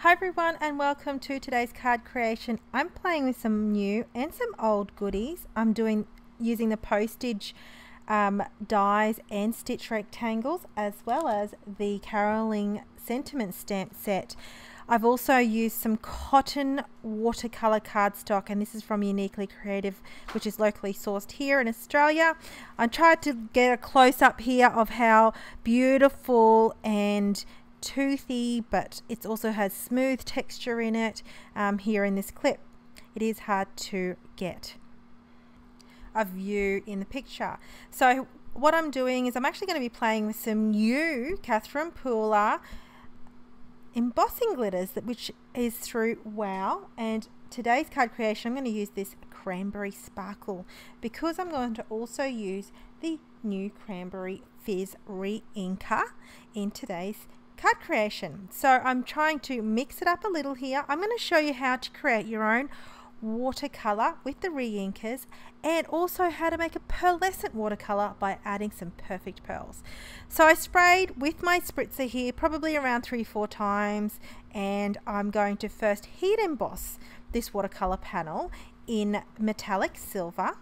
Hi everyone and welcome to today's card creation. I'm playing with some new and some old goodies. I'm using the Postage dies and stitch rectangles, as well as the Caroling sentiment stamp set. I've also used some cotton watercolor cardstock, and this is from Uniquely Creative, which is locally sourced here in Australia. I tried to get a close-up here of how beautiful and toothy, but it also has smooth texture in it here in this clip. It is hard to get a view in the picture. So what I'm doing is I'm actually going to be playing with some new Catherine Pooler embossing glitters, which is through WOW, and today's card creation I'm going to use this Cranberry sparkle because I'm going to also use the new Cranberry Fizz re-inker in today's card creation. So I'm trying to mix it up a little here. I'm going to show you how to create your own watercolor with the re-inkers, and also how to make a pearlescent watercolor by adding some perfect pearls. So I sprayed with my spritzer here probably around 3-4 times, and I'm going to first heat emboss this watercolor panel in metallic silver.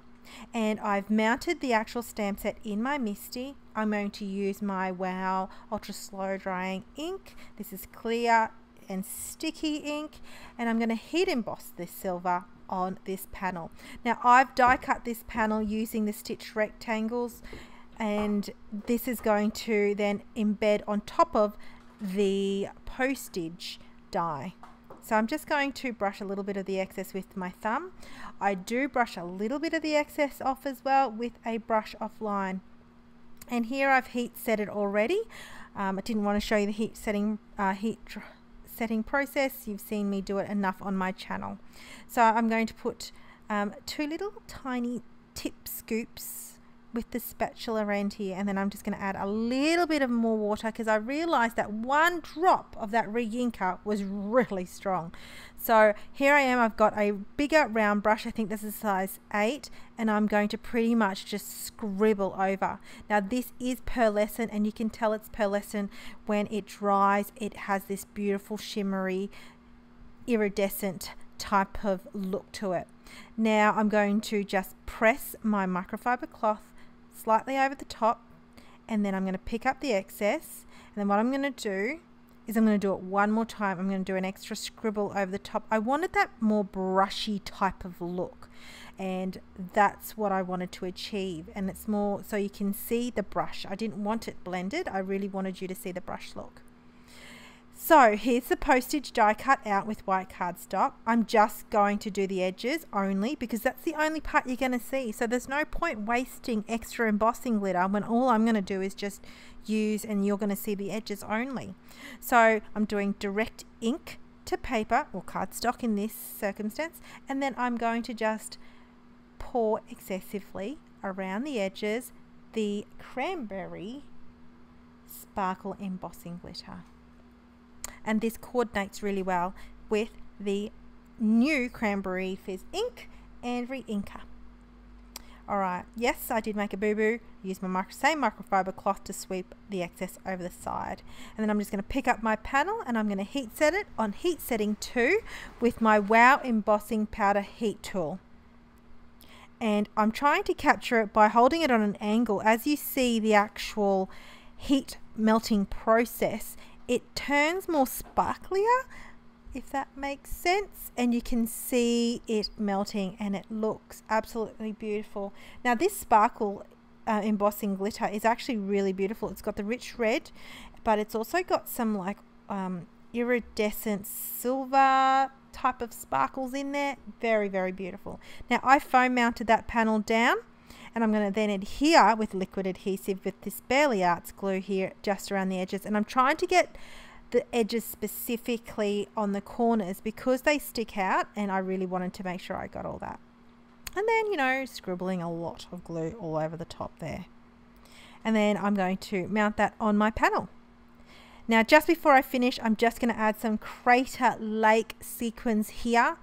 And I've mounted the actual stamp set in my MISTI. I'm going to use my WOW ultra slow drying ink. This is clear and sticky ink, and I'm going to heat emboss this silver on this panel. Now I've die cut this panel using the stitch rectangles, and this is going to then embed on top of the Postage die. So I'm just going to brush a little bit of the excess with my thumb. I do brush a little bit of the excess off as well with a brush off line. And here I've heat set it already. I didn't want to show you the heat setting process. You've seen me do it enough on my channel. So I'm going to put 2 little tiny tip scoops with the spatula around here, and then I'm just going to add a little bit of more water because I realized that 1 drop of that re-inker was really strong. So here I am, I've got a bigger round brush. I think this is size 8, and I'm going to pretty much just scribble over. Now this is pearlescent, and you can tell it's pearlescent when it dries. It has this beautiful shimmery iridescent type of look to it. Now I'm going to just press my microfiber cloth slightly over the top, and then I'm going to pick up the excess, and then what I'm going to do is I'm going to do it one more time. I'm going to do an extra scribble over the top. I wanted that more brushy type of look, and that's what I wanted to achieve, and it's more so you can see the brush. I didn't want it blended. I really wanted you to see the brush look. So here's the Postage die cut out with white cardstock. I'm just going to do the edges only because that's the only part you're going to see. So there's no point wasting extra embossing glitter when all I'm going to do is just use, and you're going to see the edges only. So I'm doing direct ink to paper, or cardstock in this circumstance, and then I'm going to just pour excessively around the edges the Cranberry sparkle embossing glitter. And this coordinates really well with the new Cranberry Fizz ink and re-inker. Alright, yes, I did make a boo-boo. Use my same microfiber cloth to sweep the excess over the side. And then I'm just going to pick up my panel, and I'm going to heat set it on heat setting 2 with my WOW embossing powder heat tool. And I'm trying to capture it by holding it on an angle. As you see the actual heat melting process, it turns more sparklier, if that makes sense, and you can see it melting, and it looks absolutely beautiful. Now this sparkle embossing glitter is actually really beautiful. It's got the rich red, but it's also got some like iridescent silver type of sparkles in there. Very, very beautiful. Now I foam mounted that panel down, and I'm going to then adhere with liquid adhesive with this Barely Arts glue here just around the edges. And I'm trying to get the edges specifically on the corners because they stick out, and I really wanted to make sure I got all that. And then, you know, scribbling a lot of glue all over the top there. And then I'm going to mount that on my panel. Now just before I finish, I'm just going to add some Crater Lake sequins here.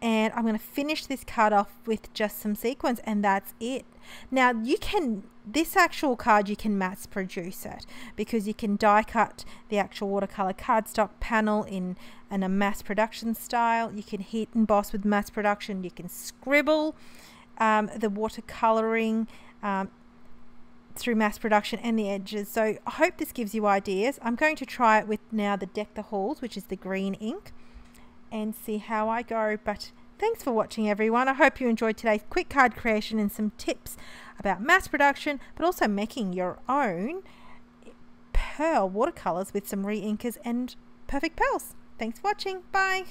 And I'm going to finish this card off with just some sequins, and that's it. Now you can, this actual card you can mass produce it, because you can die cut the actual watercolor cardstock panel in a mass production style. You can heat emboss with mass production. You can scribble the watercoloring through mass production and the edges. So I hope this gives you ideas. I'm going to try it with now the Deck the Halls, which is the green ink, and see how I go. But thanks for watching, everyone. I hope you enjoyed today's quick card creation and some tips about mass production, but also making your own pearl watercolors with some re-inkers and perfect pearls. Thanks for watching. Bye.